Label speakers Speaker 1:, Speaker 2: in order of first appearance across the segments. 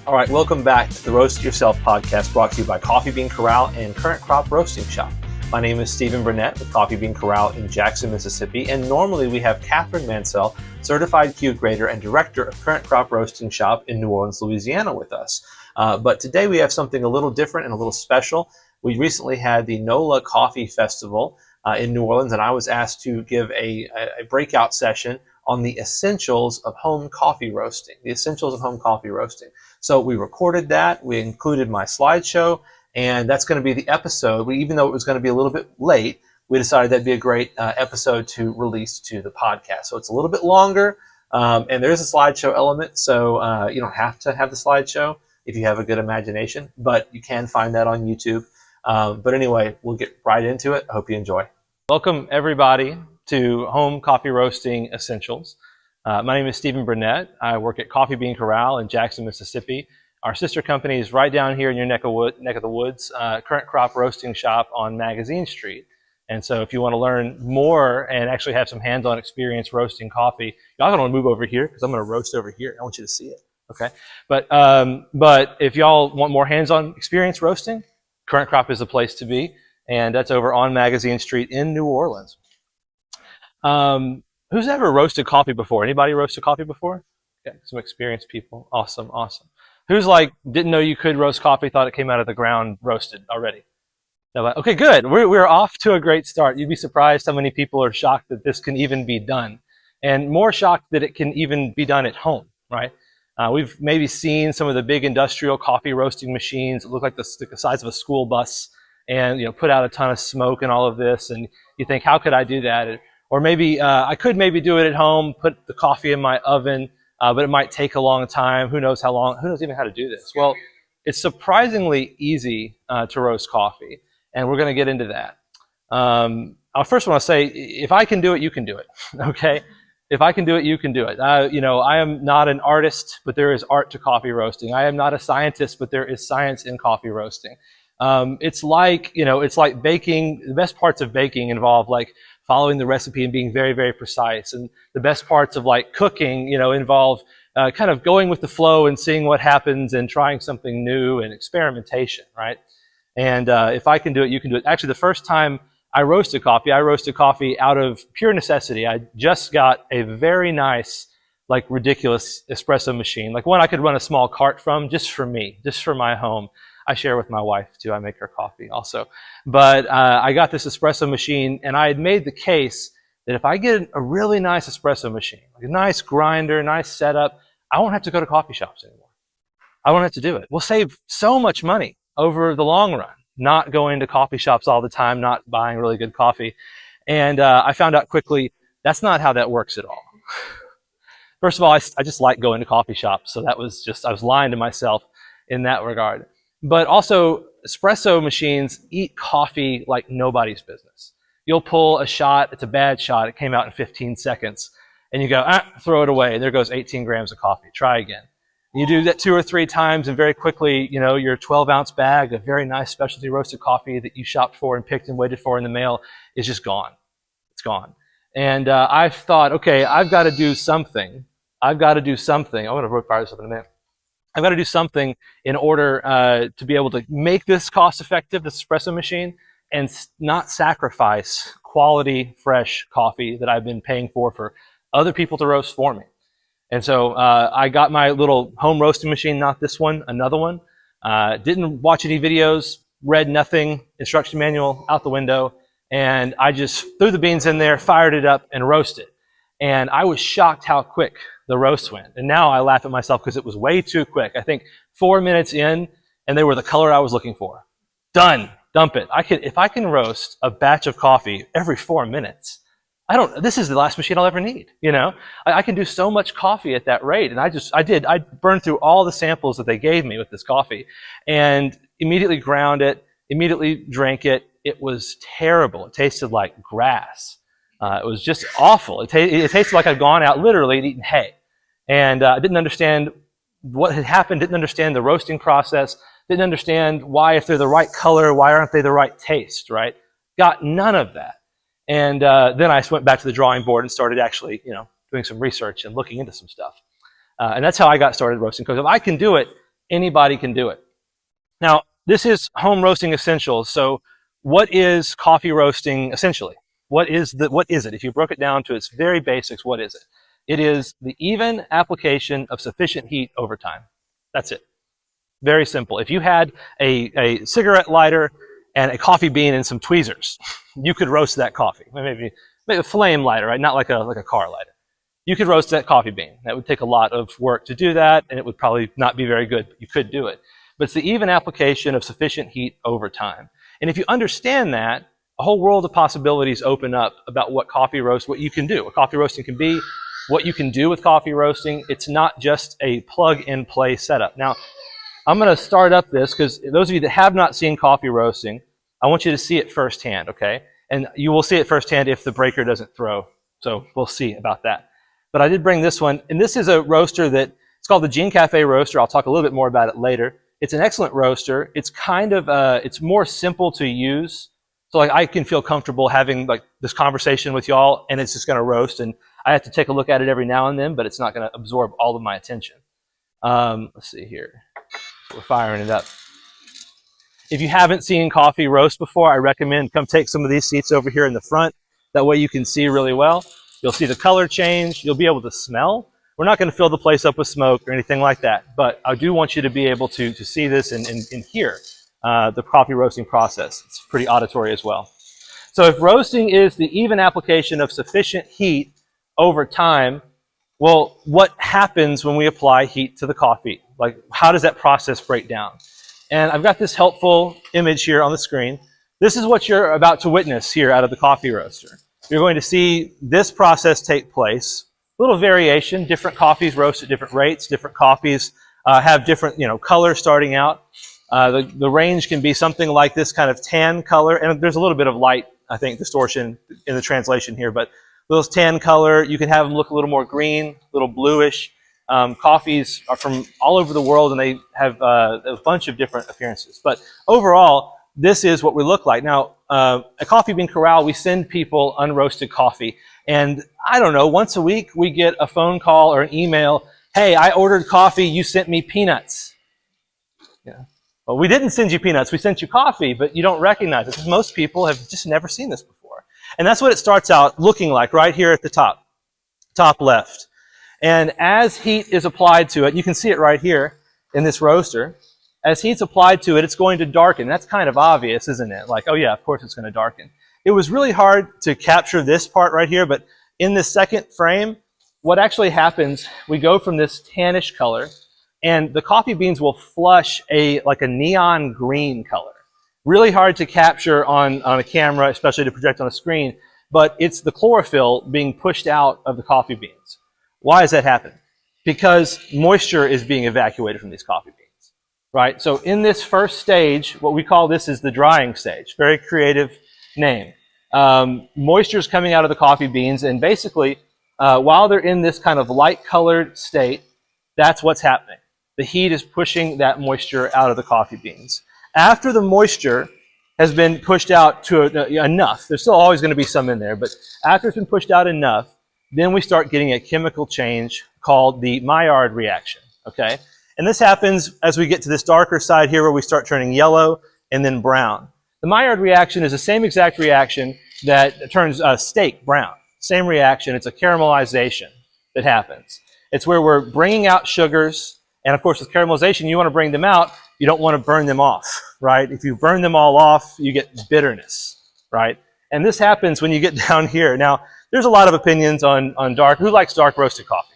Speaker 1: All right, welcome back to the Roast It Yourself podcast, brought to you by Coffee Bean Corral and Current Crop Roasting Shop. My name is Stephen Burnett with Coffee Bean Corral in Jackson, Mississippi, and normally we have Catherine Mansell, Certified Q Grader and Director of Current Crop Roasting Shop in New Orleans, Louisiana with us. But today we have something a little different and a little special. We recently had the NOLA Coffee Festival in New Orleans, and I was asked to give a breakout session on the essentials of home coffee roasting, So we recorded that, we included my slideshow, and that's going to be the episode. Even though it was going to be a little bit late, we decided that'd be a great episode to release to the podcast. So it's a little bit longer, and there is a slideshow element, so you don't have to have the slideshow if you have a good imagination, but you can find that on YouTube. But anyway, we'll get right into it. I hope you enjoy. Welcome, everybody, to Home Coffee Roasting Essentials. My name is Stephen Burnett. I work at Coffee Bean Corral in Jackson, Mississippi. Our sister company is right down here in your neck of the woods, Current Crop Roasting Shop on Magazine Street. And so if you want to learn more and actually have some hands-on experience roasting coffee, y'all gonna move over here because I'm gonna roast over here. I want you to see it, okay? But if y'all want more hands-on experience roasting, Current Crop is the place to be, and that's over on Magazine Street in New Orleans. Who's ever roasted coffee before? Anybody roasted coffee before? Okay, some experienced people. Awesome. Who's like, didn't know you could roast coffee, thought it came out of the ground roasted already? Okay, good. We're off to a great start. You'd be surprised how many people are shocked that this can even be done, and more shocked that it can even be done at home, right? We've maybe seen some of the big industrial coffee roasting machines that look like the size of a school bus and put out a ton of smoke and all of this, and you think, how could I do that? Or maybe I could maybe do it at home, put the coffee in my oven, but it might take a long time. Who knows how long? Who knows even how to do this? Well, it's surprisingly easy to roast coffee, and we're going to get into that. I first want to say, if I can do it, you can do it. Okay? If I can do it, you can do it. I am not an artist, but there is art to coffee roasting. I am not a scientist, but there is science in coffee roasting. It's like baking. The best parts of baking involve like following the recipe and being very, very precise. And the best parts of like cooking, involve kind of going with the flow and seeing what happens and trying something new and experimentation, right? And if I can do it, you can do it. Actually, the first time I roasted coffee out of pure necessity. I just got a very nice, like ridiculous espresso machine, like one I could run a small cart from just for me, just for my home. I share with my wife too. I make her coffee also. But I got this espresso machine, and I had made the case that if I get a really nice espresso machine, like a nice grinder, nice setup, I won't have to go to coffee shops anymore. I won't have to do it. We'll save so much money over the long run, not going to coffee shops all the time, not buying really good coffee. And I found out quickly that's not how that works at all. First of all, I just like going to coffee shops, so that was just, I was lying to myself in that regard. But also, espresso machines eat coffee like nobody's business. You'll pull a shot, it's a bad shot, it came out in 15 seconds, and you go, throw it away, and there goes 18 grams of coffee, try again. You do that 2 or 3 times, and very quickly, your 12-ounce bag of very nice specialty roasted coffee that you shopped for and picked and waited for in the mail is just gone. It's gone. And I've thought, okay, I've got to do something. I'm going to fire this up in a minute. I've got to do something in order to be able to make this cost-effective, this espresso machine, and not sacrifice quality, fresh coffee that I've been paying for other people to roast for me. And so I got my little home roasting machine, not this one, another one. Didn't watch any videos, read nothing, instruction manual out the window, and I just threw the beans in there, fired it up, and roasted. And I was shocked how quick the roast went. And now I laugh at myself because it was way too quick. I think 4 minutes in, and they were the color I was looking for. Done. Dump it. If I can roast a batch of coffee every 4 minutes, this is the last machine I'll ever need, I can do so much coffee at that rate. And I burned through all the samples that they gave me with this coffee and immediately ground it, immediately drank it. It was terrible. It tasted like grass. It was just awful. It tasted like I'd gone out literally and eaten hay. And I didn't understand what had happened, didn't understand the roasting process, didn't understand why, if they're the right color, why aren't they the right taste, right? Got none of that. And then I went back to the drawing board and started actually, doing some research and looking into some stuff. And that's how I got started roasting. Because if I can do it, Anybody can do it. Now, this is home roasting essentials. So what is coffee roasting essentially? What is it? If you broke it down to its very basics, what is it? It is the even application of sufficient heat over time. That's it. Very simple. If you had a cigarette lighter and a coffee bean and some tweezers, you could roast that coffee. Maybe a flame lighter, right? Not like a car lighter. You could roast that coffee bean. That would take a lot of work to do that, and it would probably not be very good, but you could do it. But it's the even application of sufficient heat over time. And if you understand that, a whole world of possibilities open up about what what you can do, what coffee roasting can be, what you can do with coffee roasting. It's not just a plug-and-play setup. Now, I'm going to start up this because those of you that have not seen coffee roasting, I want you to see it firsthand, okay? And you will see it firsthand if the breaker doesn't throw. So we'll see about that. But I did bring this one, and this is a roaster that it's called the Gene Cafe roaster. I'll talk a little bit more about it later. It's an excellent roaster. It's kind of it's more simple to use. So like I can feel comfortable having like this conversation with y'all, and it's just going to roast, and I have to take a look at it every now and then, but it's not going to absorb all of my attention. Let's see here. We're firing it up. If you haven't seen coffee roast before, I recommend come take some of these seats over here in the front. That way you can see really well. You'll see the color change. You'll be able to smell. We're not going to fill the place up with smoke or anything like that, but I do want you to be able to see this and hear the coffee roasting process. It's pretty auditory as well. So if roasting is the even application of sufficient heat over time, well, what happens when we apply heat to the coffee? Like, how does that process break down? And I've got this helpful image here on the screen. This is what you're about to witness here out of the coffee roaster. You're going to see this process take place. A little variation. Different coffees roast at different rates. Different coffees have different, color starting out. The range can be something like this kind of tan color, and there's a little bit of light, I think, distortion in the translation here, but those tan color, you can have them look a little more green, a little bluish. Coffees are from all over the world, and they have a bunch of different appearances. But overall, this is what we look like. Now, at Coffee Bean Corral, we send people unroasted coffee. And I don't know, once a week, we get a phone call or an email, hey, I ordered coffee, you sent me peanuts. Yeah. Well, we didn't send you peanuts, we sent you coffee, but you don't recognize it because most people have just never seen this before. And that's what it starts out looking like right here at the top left. And as heat is applied to it, you can see it right here in this roaster. As heat's applied to it, it's going to darken. That's kind of obvious, isn't it? Like, oh yeah, of course it's going to darken. It was really hard to capture this part right here, but in this second frame, what actually happens, we go from this tannish color, and the coffee beans will flush like a neon green color. Really hard to capture on a camera, especially to project on a screen, but it's the chlorophyll being pushed out of the coffee beans. Why does that happen? Because moisture is being evacuated from these coffee beans, right? So in this first stage, what we call this is the drying stage. Very creative name. Moisture is coming out of the coffee beans, and basically, while they're in this kind of light-colored state, that's what's happening. The heat is pushing that moisture out of the coffee beans. After the moisture has been pushed out to enough, there's still always going to be some in there, but after it's been pushed out enough, then we start getting a chemical change called the Maillard reaction, okay? And this happens as we get to this darker side here where we start turning yellow and then brown. The Maillard reaction is the same exact reaction that turns steak brown. Same reaction, it's a caramelization that happens. It's where we're bringing out sugars, and of course with caramelization, you want to bring them out, you don't want to burn them off, right? If you burn them all off, you get bitterness, right? And this happens when you get down here. Now, there's a lot of opinions on dark. Who likes dark roasted coffee?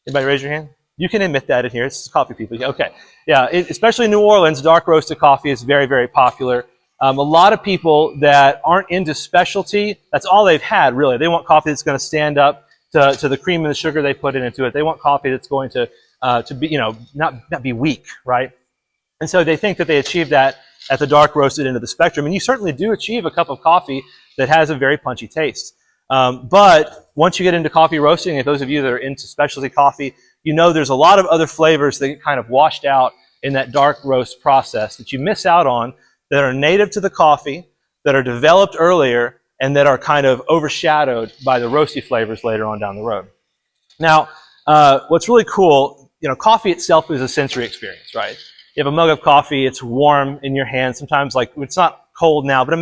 Speaker 1: Anybody raise your hand? You can admit that in here. It's coffee people. Okay. Yeah, especially in New Orleans, dark roasted coffee is very, very popular. A lot of people that aren't into specialty, that's all they've had, really. They want coffee that's going to stand up to the cream and the sugar they put into it. They want coffee that's going to be, not be weak, right? And so they think that they achieve that at the dark roasted end of the spectrum. And you certainly do achieve a cup of coffee that has a very punchy taste. But once you get into coffee roasting, and those of you that are into specialty coffee, you know there's a lot of other flavors that get kind of washed out in that dark roast process that you miss out on that are native to the coffee, that are developed earlier, and that are kind of overshadowed by the roasty flavors later on down the road. Now, what's really cool, coffee itself is a sensory experience, right? You have a mug of coffee, it's warm in your hand. Sometimes, like, it's not cold now, but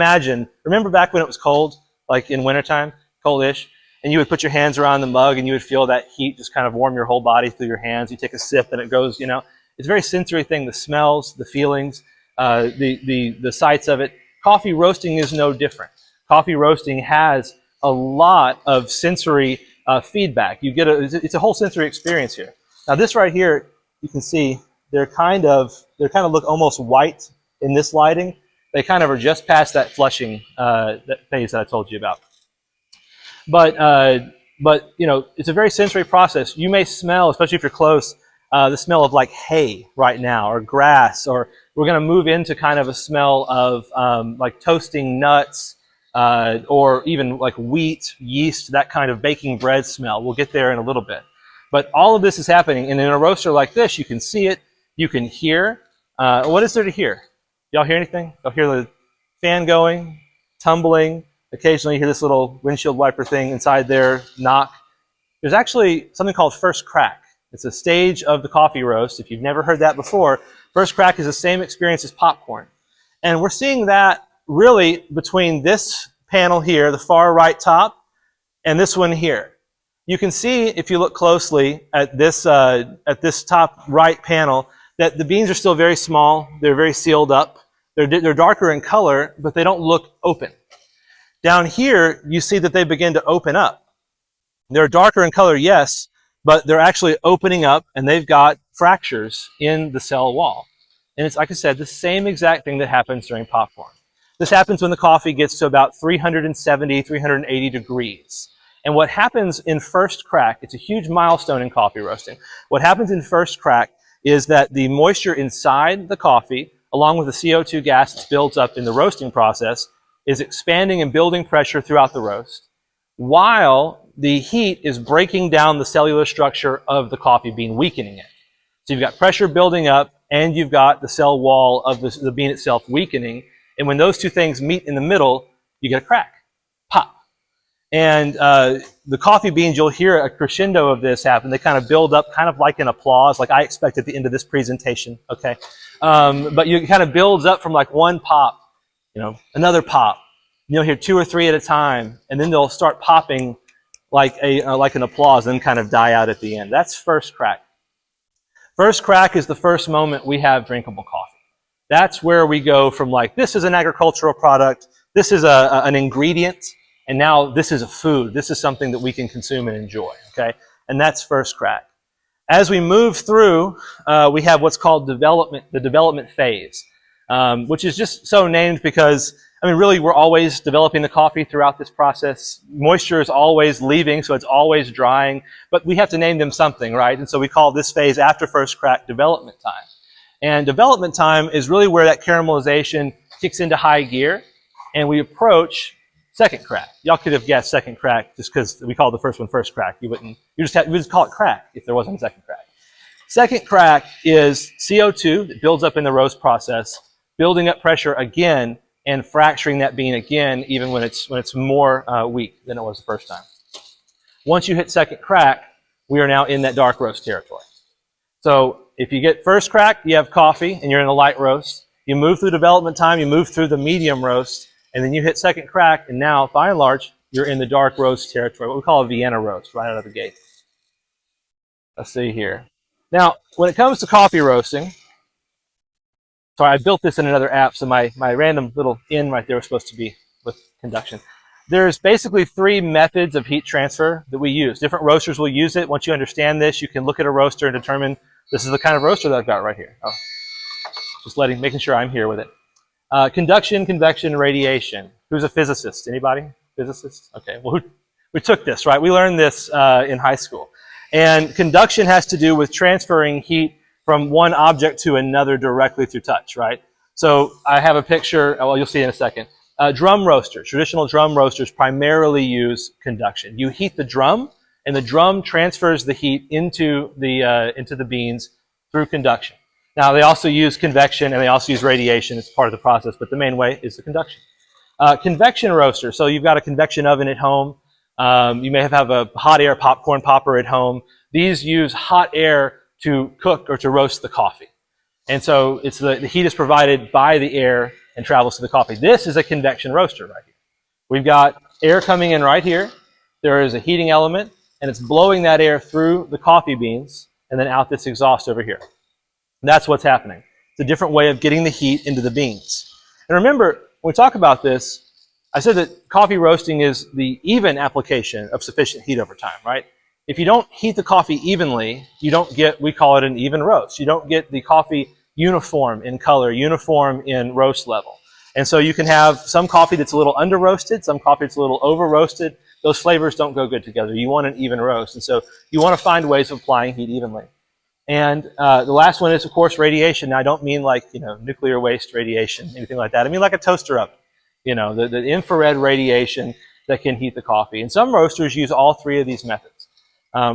Speaker 1: remember back when it was cold, like in wintertime, cold-ish, and you would put your hands around the mug and you would feel that heat just kind of warm your whole body through your hands. You take a sip and it goes, it's a very sensory thing, the smells, the feelings, the sights of it. Coffee roasting is no different. Coffee roasting has a lot of sensory feedback. It's a whole sensory experience here. Now this right here, you can see they kind of look almost white in this lighting. They kind of are just past that flushing that phase that I told you about. But it's a very sensory process. You may smell, especially if you're close, the smell of like hay right now, or grass, or we're going to move into kind of a smell of like toasting nuts, or even like wheat, yeast, that kind of baking bread smell. We'll get there in a little bit. But all of this is happening, and in a roaster like this, you can see it, you can hear. What is there to hear? Y'all hear anything? Y'all hear the fan going, tumbling? Occasionally you hear this little windshield wiper thing inside there knock. There's actually something called first crack. It's a stage of the coffee roast. If you've never heard that before, first crack is the same experience as popcorn. And we're seeing that really between this panel here, the far right top, and this one here. You can see, if you look closely at this top right panel, that the beans are still very small. They're very sealed up. They're darker in color, but they don't look open. Down here, you see that they begin to open up. They're darker in color, yes, but they're actually opening up, and they've got fractures in the cell wall. And it's, like I said, the same exact thing that happens during popcorn. This happens when the coffee gets to about 370, 380 degrees. And what happens in first crack, it's a huge milestone in coffee roasting. What happens in first crack is that the moisture inside the coffee, along with the CO2 gas that builds up in the roasting process, is expanding and building pressure throughout the roast, while the heat is breaking down the cellular structure of the coffee bean, weakening it. So you've got pressure building up, and you've got the cell wall of the bean itself weakening. And when those two things meet in the middle, you get a crack, pop. And the coffee beans, you'll hear a crescendo of this happen. They kind of build up, kind of like an applause, like I expect at the end of this presentation, okay? But it kind of builds up from like one pop, another pop. You'll hear 2 or 3 at a time, and then they'll start popping like an applause, and then kind of die out at the end. That's first crack. First crack is the first moment we have drinkable coffee. That's where we go from like, this is an agricultural product, this is an ingredient, and now this is a food. This is something that we can consume and enjoy, okay? And that's first crack. As we move through, we have what's called the development phase, which is just so named because, really we're always developing the coffee throughout this process. Moisture is always leaving, so it's always drying, but we have to name them something, right? And so we call this phase after first crack development time. And development time is really where that caramelization kicks into high gear, and we approach second crack. Y'all could have guessed second crack just because we called the first one first crack. You just call it crack if there wasn't a second crack. Second crack is CO2 that builds up in the roast process, building up pressure again and fracturing that bean again, even when it's more weak than it was the first time. Once you hit second crack, we are now in that dark roast territory. So if you get first crack, you have coffee and you're in a light roast. You move through development time, you move through the medium roast, and then you hit second crack, and now, by and large, you're in the dark roast territory, what we call a Vienna roast, right out of the gate. Let's see here. Now, when it comes to coffee roasting, sorry, I built this in another app, so my random little in right there was supposed to be with conduction. There's basically 3 methods of heat transfer that we use. Different roasters will use it. Once you understand this, you can look at a roaster and determine this is the kind of roaster that I've got right here. Oh, just making sure I'm here with it. Conduction, convection, radiation. Who's a physicist? Anybody? Physicist? Okay, well, we took this, right? We learned this in high school. And conduction has to do with transferring heat from one object to another directly through touch, right? So I have a picture, well, you'll see in a second. Drum roasters, traditional drum roasters primarily use conduction. You heat the drum, and the drum transfers the heat into the beans through conduction. Now, they also use convection, and they also use radiation. It's part of the process, but the main way is the conduction. Convection roaster, so you've got a convection oven at home. You may have a hot air popcorn popper at home. These use hot air to cook or to roast the coffee. And so it's the heat is provided by the air and travels to the coffee. This is a convection roaster right here. We've got air coming in right here. There is a heating element, and it's blowing that air through the coffee beans and then out this exhaust over here. And that's what's happening. It's a different way of getting the heat into the beans. And remember, when we talk about this, I said that coffee roasting is the even application of sufficient heat over time, right? If you don't heat the coffee evenly, you don't get, we call it an even roast. You don't get the coffee uniform in color, uniform in roast level. And so you can have some coffee that's a little under roasted, some coffee that's a little over roasted. Those flavors don't go good together. You want an even roast. And so you want to find ways of applying heat evenly. And the last one is, of course, radiation. Now, I don't mean like, nuclear waste radiation, anything like that. I mean like a toaster oven, the infrared radiation that can heat the coffee. And some roasters use all three of these methods.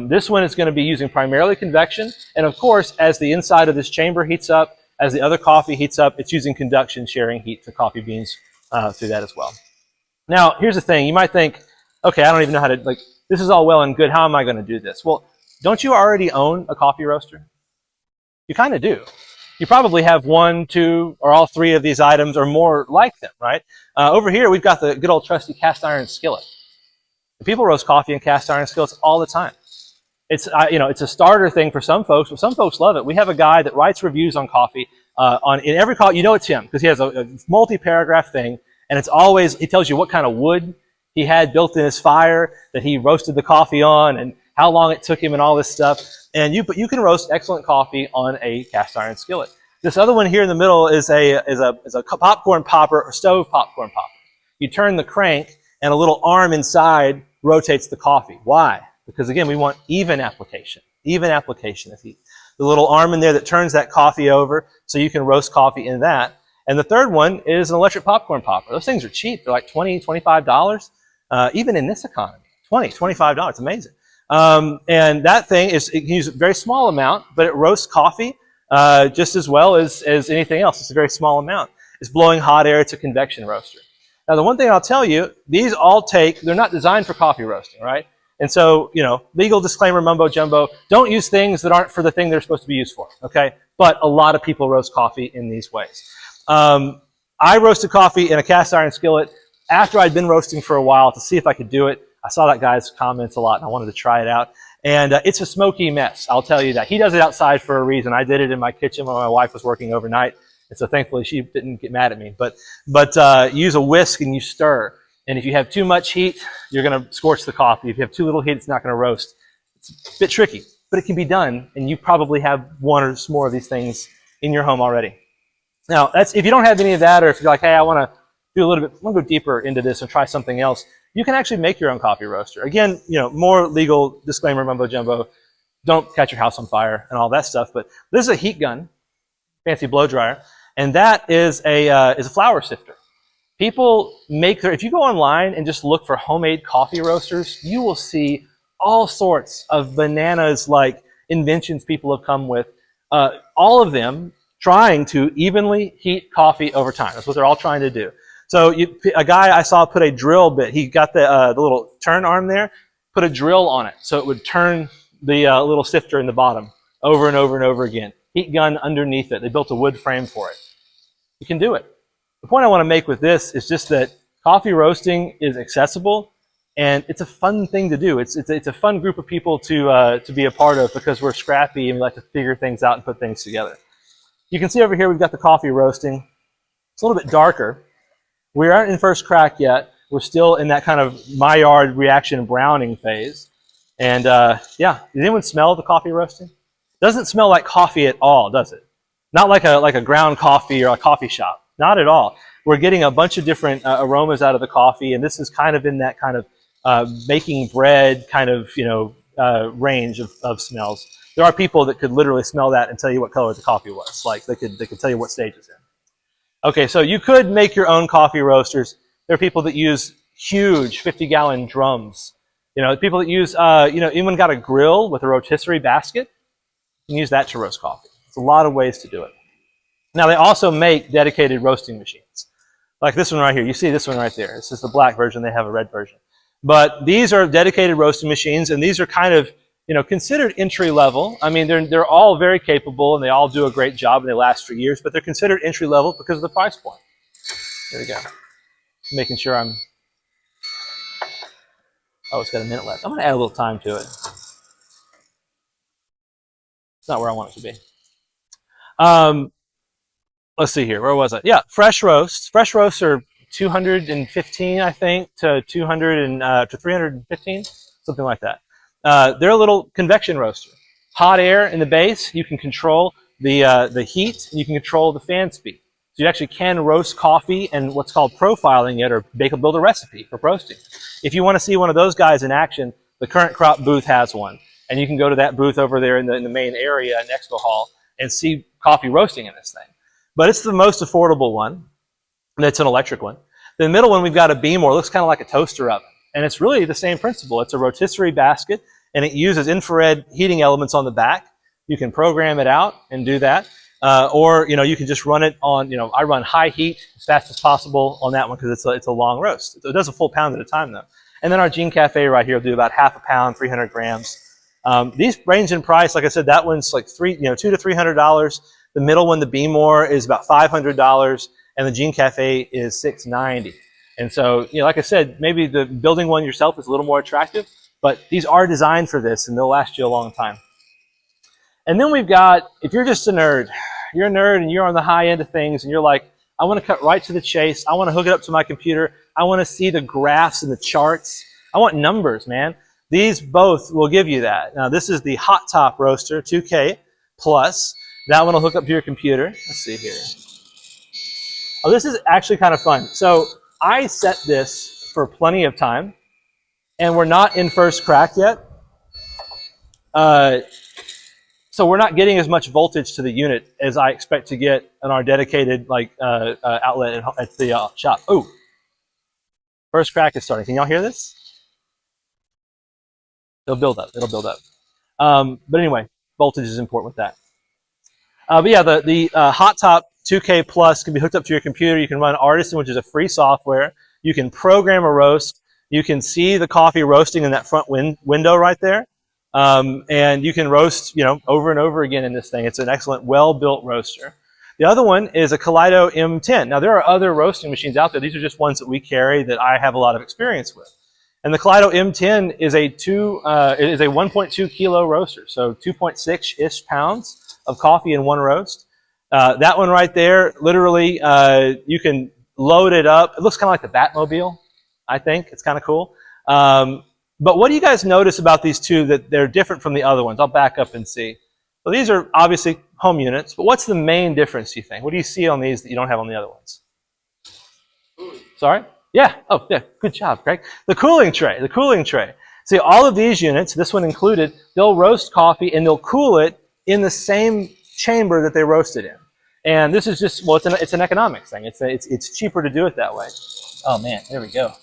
Speaker 1: This one is going to be using primarily convection. And of course, as the inside of this chamber heats up, as the other coffee heats up, it's using conduction, sharing heat to coffee beans through that as well. Now, here's the thing. You might think, okay, I don't even know how to, this is all well and good. How am I going to do this? Well, don't you already own a coffee roaster? You kind of do. You probably have one, two, or all three of these items or more like them, right? Over here, we've got the good old trusty cast iron skillet. People roast coffee in cast iron skillets all the time. It's it's a starter thing for some folks, but some folks love it. We have a guy that writes reviews on coffee. In every call, it's him because he has a multi-paragraph thing, and it's always, he tells you what kind of wood he had built in his fire that he roasted the coffee on, and how long it took him, and all this stuff. And you can roast excellent coffee on a cast iron skillet. This other one here in the middle is a popcorn popper or stove popcorn popper. You turn the crank, and a little arm inside rotates the coffee. Why? Because again, we want even application of heat. The little arm in there that turns that coffee over so you can roast coffee in that. And the third one is an electric popcorn popper. Those things are cheap. They're like $20, $25, even in this economy. $20, $25, it's amazing. And that thing it can use a very small amount, but it roasts coffee just as well as anything else. It's a very small amount. It's blowing hot air. It's a convection roaster. Now, the one thing I'll tell you, these all they're not designed for coffee roasting, right? And so, legal disclaimer, mumbo jumbo, don't use things that aren't for the thing they're supposed to be used for, okay? But a lot of people roast coffee in these ways. I roasted coffee in a cast iron skillet after I'd been roasting for a while to see if I could do it. I saw that guy's comments a lot, and I wanted to try it out. And it's a smoky mess, I'll tell you that. He does it outside for a reason. I did it in my kitchen when my wife was working overnight. And so thankfully she didn't get mad at me. But use a whisk and you stir. And if you have too much heat, you're going to scorch the coffee. If you have too little heat, it's not going to roast. It's a bit tricky, but it can be done. And you probably have one or more of these things in your home already. Now, if you don't have any of that, or if you're like, hey, I want to do a little bit, I want to go deeper into this and try something else, you can actually make your own coffee roaster. Again, more legal disclaimer, mumbo jumbo. Don't catch your house on fire and all that stuff. But this is a heat gun, fancy blow dryer. And that is a flour sifter. People if you go online and just look for homemade coffee roasters, you will see all sorts of bananas like inventions people have come with, all of them trying to evenly heat coffee over time. That's what they're all trying to do. So a guy I saw put a drill bit, he got the little turn arm there, put a drill on it so it would turn the little sifter in the bottom over and over and over again. Heat gun underneath it. They built a wood frame for it. You can do it. The point I want to make with this is just that coffee roasting is accessible, and it's a fun thing to do. It's a fun group of people to be a part of because we're scrappy and we like to figure things out and put things together. You can see over here we've got the coffee roasting. It's a little bit darker. We aren't in first crack yet. We're still in that kind of Maillard reaction browning phase. And yeah, does anyone smell the coffee roasting? It doesn't smell like coffee at all, does it? Not like a ground coffee or a coffee shop. Not at all. We're getting a bunch of different aromas out of the coffee, and this is kind of in that kind of baking bread kind of range of smells. There are people that could literally smell that and tell you what color the coffee was. Like they could tell you what stage it's in. Okay, so you could make your own coffee roasters. There are people that use huge 50-gallon drums. People that use anyone got a grill with a rotisserie basket? You can use that to roast coffee. There's a lot of ways to do it. Now, they also make dedicated roasting machines. Like this one right here. You see this one right there. This is the black version. They have a red version. But these are dedicated roasting machines, and these are kind of considered entry level. I mean, they're all very capable and they all do a great job and they last for years, but they're considered entry level because of the price point. There we go. Making sure I'm. Oh, it's got a minute left. I'm going to add a little time to it. It's not where I want it to be. Let's see here. Where was I? Yeah, fresh roasts. Fresh roasts are 215, I think, to 200 to 315, something like that. They're a little convection roaster. Hot air in the base. You can control the heat, and you can control the fan speed. So you actually can roast coffee and what's called profiling it, or build a recipe for roasting. If you want to see one of those guys in action, the Current Crop booth has one, and you can go to that booth over there in the main area in Expo Hall and see coffee roasting in this thing. But it's the most affordable one. That's an electric one. The middle one, we've got a Beamor. It looks kind of like a toaster oven. And it's really the same principle. It's a rotisserie basket, and it uses infrared heating elements on the back. You can program it out and do that. Or you can just run it on, I run high heat as fast as possible on that one because it's a long roast. So it does a full pound at a time, though. And then our Gene Cafe right here will do about half a pound, 300 grams. These range in price. Like I said, that one's like $200 to $300. The middle one, the Beamor, is about $500. And the Gene Cafe is $690. And so, like I said, maybe the building one yourself is a little more attractive, but these are designed for this, and they'll last you a long time. And then we've got, if you're just a nerd, you're a nerd and you're on the high end of things, and you're like, I want to cut right to the chase. I want to hook it up to my computer. I want to see the graphs and the charts. I want numbers, man. These both will give you that. Now, this is the Hot Top Roaster 2K Plus. That one will hook up to your computer. Let's see here. Oh, this is actually kind of fun. So I set this for plenty of time, and we're not in first crack yet. So we're not getting as much voltage to the unit as I expect to get in our dedicated outlet at the shop. Oh, first crack is starting. Can y'all hear this? It'll build up. It'll build up. But anyway, voltage is important with that. But yeah, the Hot Top 2K Plus can be hooked up to your computer. You can run Artisan, which is a free software. You can program a roast. You can see the coffee roasting in that front window right there. And you can roast, over and over again in this thing. It's an excellent, well-built roaster. The other one is a Kaleido M10. Now, there are other roasting machines out there. These are just ones that we carry that I have a lot of experience with. And the Kaleido M10 is a 1.2 kilo roaster, so 2.6-ish pounds of coffee in one roast. That one right there, literally, you can load it up. It looks kind of like the Batmobile, I think. It's kind of cool. But what do you guys notice about these two that they're different from the other ones? I'll back up and see. So these are obviously home units, but what's the main difference, do you think? What do you see on these that you don't have on the other ones? Sorry? Yeah. Oh, yeah. Good job, Greg. The cooling tray. The cooling tray. See, all of these units, this one included, they'll roast coffee and they'll cool it in the same chamber that they roasted in. And this is just, well, it's an economics thing. It's cheaper to do it that way. Oh man, there we go.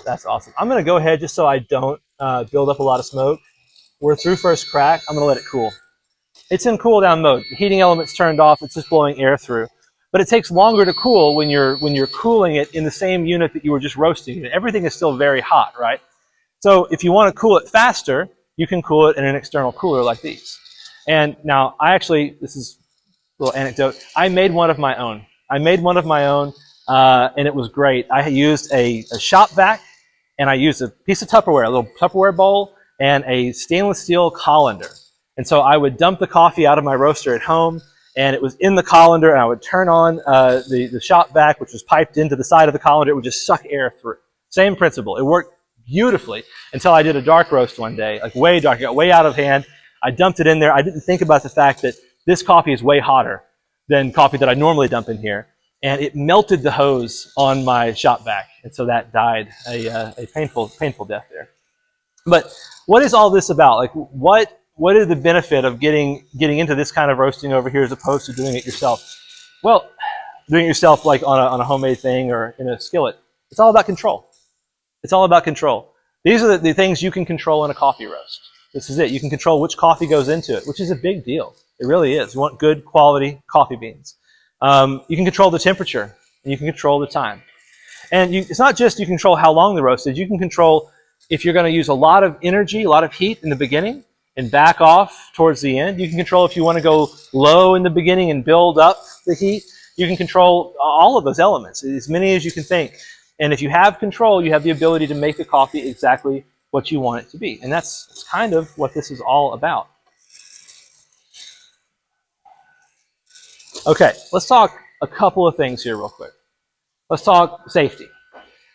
Speaker 1: That's awesome. I'm going to go ahead just so I don't build up a lot of smoke. We're through first crack. I'm going to let it cool. It's in cool down mode. The heating element's turned off. It's just blowing air through. But it takes longer to cool when you're cooling it in the same unit that you were just roasting it. Everything is still very hot, right? So if you want to cool it faster, you can cool it in an external cooler like these. And now this is a little anecdote. I made one of my own. And it was great. I used a shop vac, and I used a piece of Tupperware, a little Tupperware bowl, and a stainless steel colander. And so I would dump the coffee out of my roaster at home, and it was in the colander, and I would turn on the shop vac, which was piped into the side of the colander. It would just suck air through. Same principle. It worked beautifully until I did a dark roast one day, like way dark. It got way out of hand. I dumped it in there. I didn't think about the fact that this coffee is way hotter than coffee that I normally dump in here. And it melted the hose on my shop vac. And so that died a painful death there. But what is all this about? Like, what is the benefit of getting into this kind of roasting over here as opposed to doing it yourself? Well, doing it yourself like on a homemade thing or in a skillet. It's all about control. It's all about control. These are the things you can control in a coffee roast. This is it. You can control which coffee goes into it, which is a big deal. It really is. You want good quality coffee beans. You can control the temperature, and you can control the time. And it's not just you control how long the roast is. You can control if you're going to use a lot of energy, a lot of heat in the beginning, and back off towards the end. You can control if you want to go low in the beginning and build up the heat. You can control all of those elements, as many as you can think. And if you have control, you have the ability to make the coffee exactly what you want it to be. And that's kind of what this is all about. Okay, let's talk a couple of things here real quick. Let's talk safety.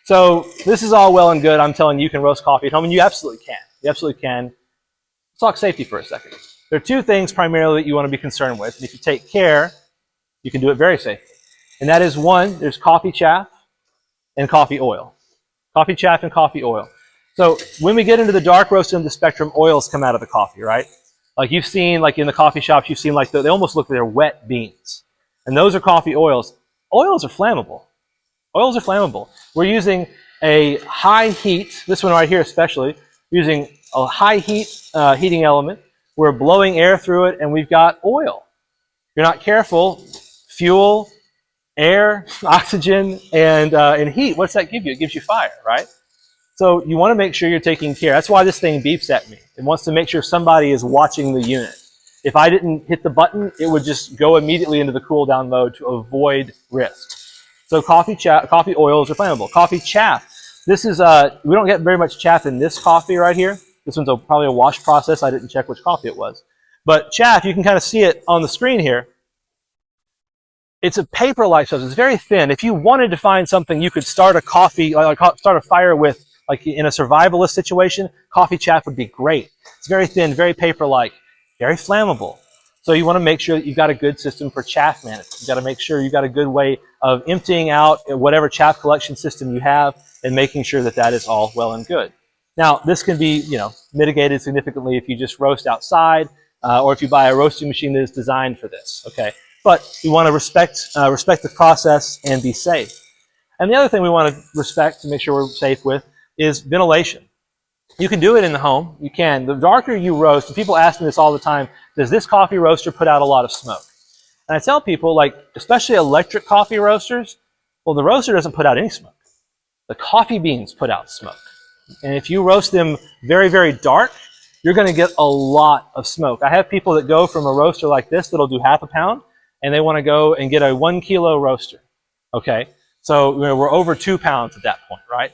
Speaker 1: So this is all well and good. I'm telling you, you can roast coffee at home, and you absolutely can. You absolutely can. Let's talk safety for a second. There are two things primarily that you want to be concerned with. And if you take care, you can do it very safely. And that is, one, there's coffee chaff and coffee oil. Coffee chaff and coffee oil. So when we get into the dark roast end of the spectrum, oils come out of the coffee, right? Like you've seen, like in the coffee shops, you've seen like they almost look like they're wet beans. And those are coffee oils. Oils are flammable. Oils are flammable. We're using a high heat, this one right here especially, using a high heat heating element. We're blowing air through it, and we've got oil. If you're not careful, fuel, air, oxygen, and heat, what's that give you? It gives you fire, right? So you want to make sure you're taking care. That's why this thing beeps at me. It wants to make sure somebody is watching the unit. If I didn't hit the button, it would just go immediately into the cool down mode to avoid risk. So coffee oils are flammable. Coffee chaff. This is, we don't get very much chaff in this coffee right here. This one's probably a wash process. I didn't check which coffee it was. But chaff, you can kind of see it on the screen here. It's a paper-like substance. It's very thin. If you wanted to find something you could start a coffee, like start a fire with, like in a survivalist situation, coffee chaff would be great. It's very thin, very paper-like, very flammable. So you want to make sure that you've got a good system for chaff management. You've got to make sure you've got a good way of emptying out whatever chaff collection system you have and making sure that that is all well and good. Now, this can be, mitigated significantly if you just roast outside or if you buy a roasting machine that is designed for this, okay? But we want to respect the process and be safe. And the other thing we want to respect to make sure we're safe with is ventilation. You can do it in the home. You can. The darker you roast, and people ask me this all the time, does this coffee roaster put out a lot of smoke? And I tell people, like, especially electric coffee roasters, well, the roaster doesn't put out any smoke. The coffee beans put out smoke. And if you roast them very, very dark, you're going to get a lot of smoke. I have people that go from a roaster like this that'll do half a pound, and they want to go and get a 1 kilo roaster. Okay? So we're over 2 pounds at that point, right?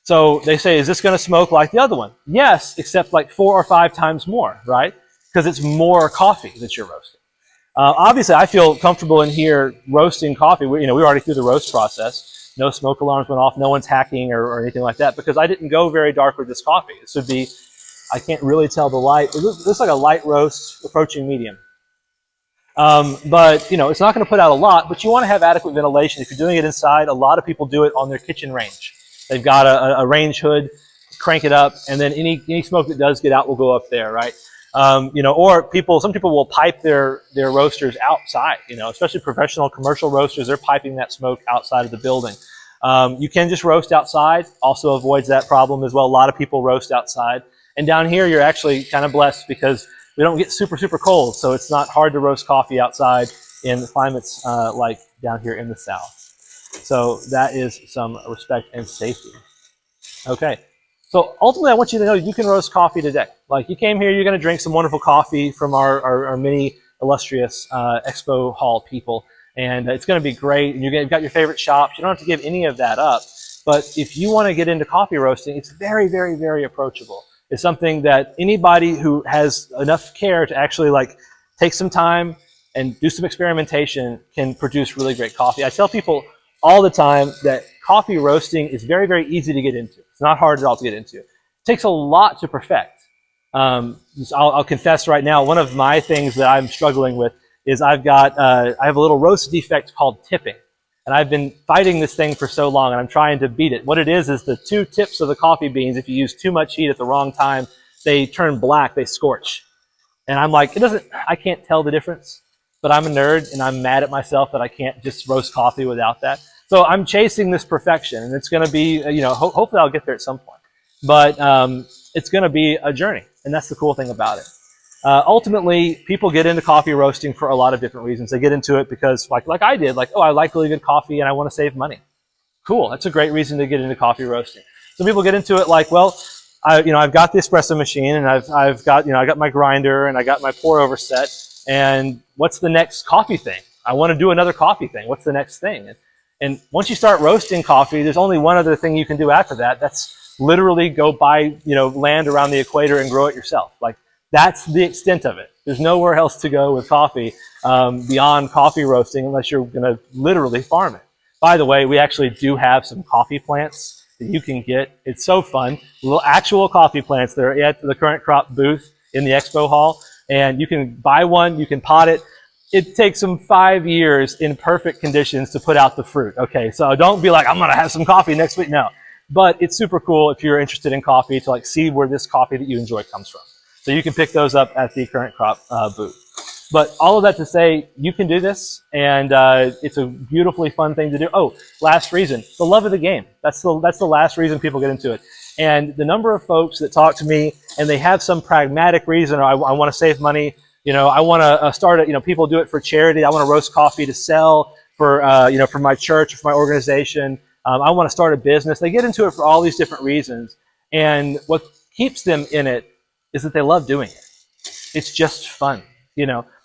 Speaker 1: So they say, is this going to smoke like the other one? Yes, except like 4 or 5 times more, right? Because it's more coffee that you're roasting. Obviously, I feel comfortable in here roasting coffee. We already through the roast process. No smoke alarms went off. No one's hacking or anything like that because I didn't go very dark with this coffee. This would be, I can't really tell the light. It looks like a light roast approaching medium. But, it's not going to put out a lot, but you want to have adequate ventilation. If you're doing it inside, a lot of people do it on their kitchen range. They've got a range hood, crank it up, and then any smoke that does get out will go up there, right? Or some people will pipe their roasters outside, especially professional commercial roasters, they're piping that smoke outside of the building. You can just roast outside, also avoids that problem as well. A lot of people roast outside. And down here, you're actually kind of blessed because we don't get super, super cold, so it's not hard to roast coffee outside in climates like down here in the South. So that is some respect and safety. Okay. So ultimately, I want you to know you can roast coffee today. Like you came here, you're going to drink some wonderful coffee from our many illustrious expo hall people, and it's going to be great. And you've got your favorite shops. You don't have to give any of that up. But if you want to get into coffee roasting, it's very, very, very approachable. It's something that anybody who has enough care to actually like take some time and do some experimentation can produce really great coffee. I tell people all the time that coffee roasting is very, very easy to get into. It's not hard at all to get into. It takes a lot to perfect. I'll confess right now, one of my things that I'm struggling with is I have a little roast defect called tipping. And I've been fighting this thing for so long, and I'm trying to beat it. What it is the two tips of the coffee beans, if you use too much heat at the wrong time, they turn black, they scorch. And I'm like, I can't tell the difference, but I'm a nerd, and I'm mad at myself that I can't just roast coffee without that. So I'm chasing this perfection, and it's going to be, hopefully I'll get there at some point. But it's going to be a journey, and that's the cool thing about it. Ultimately, people get into coffee roasting for a lot of different reasons. They get into it because, like I did, I like really good coffee and I want to save money. Cool, that's a great reason to get into coffee roasting. Some people get into it like, well, I've got the espresso machine, and I've got, I got my grinder, and I got my pour over set. And what's the next coffee thing? I want to do another coffee thing. What's the next thing? And once you start roasting coffee, there's only one other thing you can do after that. That's literally go buy, land around the equator and grow it yourself. Like, that's the extent of it. There's nowhere else to go with coffee beyond coffee roasting unless you're going to literally farm it. By the way, we actually do have some coffee plants that you can get. It's so fun. Little actual coffee plants that are at the Current Crop booth in the expo hall. And you can buy one, you can pot it. It takes them 5 years in perfect conditions to put out the fruit. Okay, so don't be like, I'm going to have some coffee next week. No. But it's super cool if you're interested in coffee to like see where this coffee that you enjoy comes from. So you can pick those up at the Current Crop booth. But all of that to say, you can do this, and it's a beautifully fun thing to do. Oh, last reason, the love of the game. That's the last reason people get into it. And the number of folks that talk to me and they have some pragmatic reason, or I want to save money, I want to start it, people do it for charity. I want to roast coffee to sell for my church or for my organization. I want to start a business. They get into it for all these different reasons. And what keeps them in it is that they love doing it. It's just fun.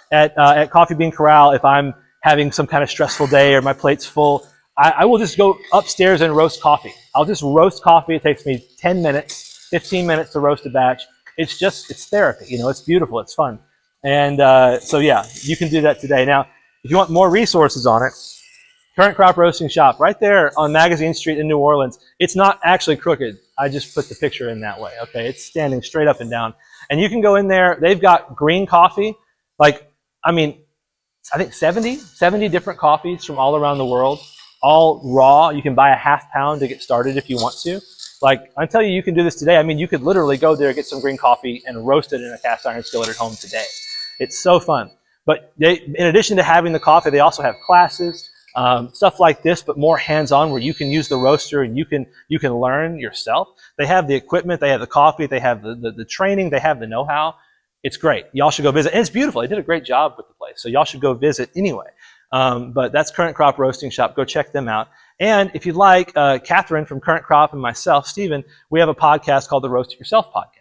Speaker 1: At Coffee Bean Corral, if I'm having some kind of stressful day or my plate's full, I will just go upstairs and roast coffee. I'll just roast coffee. It takes me 10 minutes, 15 minutes to roast a batch. It's therapy. It's beautiful. It's fun. And so yeah, you can do that today. Now, if you want more resources on it, Current Crop Roasting Shop, right there on Magazine Street in New Orleans. It's not actually crooked. I just put the picture in that way. Okay, it's standing straight up and down. And you can go in there. They've got green coffee. I think 70 different coffees from all around the world, all raw. You can buy a half pound to get started if you want to. Like, I tell you, you can do this today. You could literally go there, get some green coffee, and roast it in a cast iron skillet at home today. It's so fun. But in addition to having the coffee, they also have classes, stuff like this, but more hands-on, where you can use the roaster and you can learn yourself. They have the equipment, they have the coffee, they have the training, they have the know-how. It's great. Y'all should go visit. And it's beautiful. They did a great job with the place. So y'all should go visit anyway. But that's Current Crop Roasting Shop. Go check them out. And if you'd like, Catherine from Current Crop and myself, Stephen, we have a podcast called the Roast It Yourself podcast.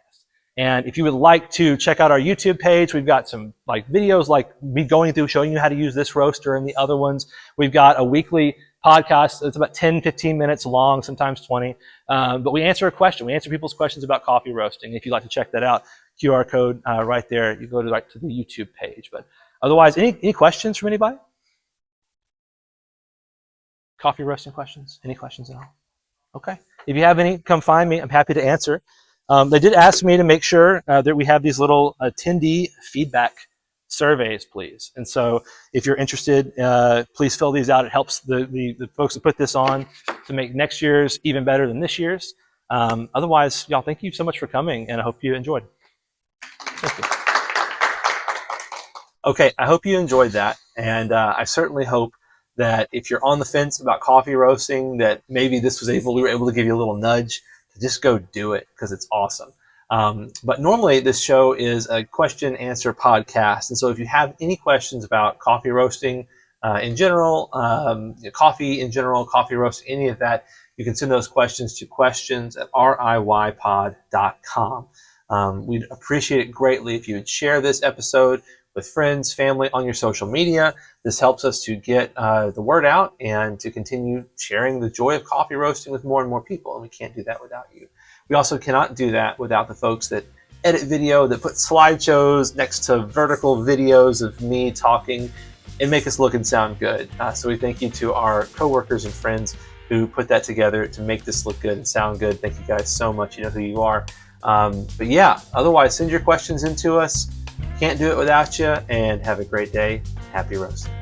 Speaker 1: And if you would like to check out our YouTube page, we've got some videos like me going through showing you how to use this roaster and the other ones. We've got a weekly podcast. It's about 10, 15 minutes long, sometimes 20. But we answer a question. We answer people's questions about coffee roasting. If you'd like to check that out, QR code right there. You go to to the YouTube page. But otherwise, any questions from anybody? Coffee roasting questions? Any questions at all? Okay. If you have any, come find me. I'm happy to answer. They did ask me to make sure that we have these little attendee feedback surveys, please. And so if you're interested, please fill these out. It helps the folks that put this on to make next year's even better than this year's. Otherwise, y'all, thank you so much for coming, and I hope you enjoyed. Thank you. Okay, I hope you enjoyed that, and I certainly hope that if you're on the fence about coffee roasting, that maybe we were able to give you a little nudge to just go do it, because it's awesome. But normally this show is a question answer podcast, and so if you have any questions about coffee roasting in general, coffee in general, coffee roasting, any of that, you can send those questions to questions@riypod.com. We'd appreciate it greatly if you would share this episode with friends, family, on your social media. This helps us to get the word out and to continue sharing the joy of coffee roasting with more and more people, and we can't do that without you. We also cannot do that without the folks that edit video, that put slideshows next to vertical videos of me talking and make us look and sound good. So we thank you to our coworkers and friends who put that together to make this look good and sound good. Thank you guys so much. You know who you are. But yeah, otherwise, send your questions in to us. Can't do it without you, and have a great day. Happy roasting.